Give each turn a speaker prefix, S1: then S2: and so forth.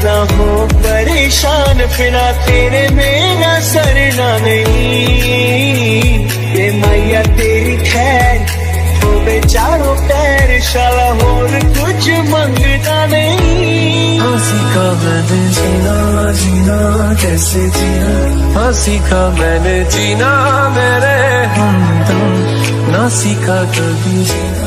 S1: ना हो परेशान, फिरा तेरे मेरा सरना नहीं। ये मैया तेरी खैर हो बेचारों पैर, शाला होर कुछ मंगता नहीं।
S2: हाँ सीखा मैंने जीना, जीना कैसे जीना, हाँ सीखा मैंने जीना, मेरे हमदम ना सीखा कभी जीना।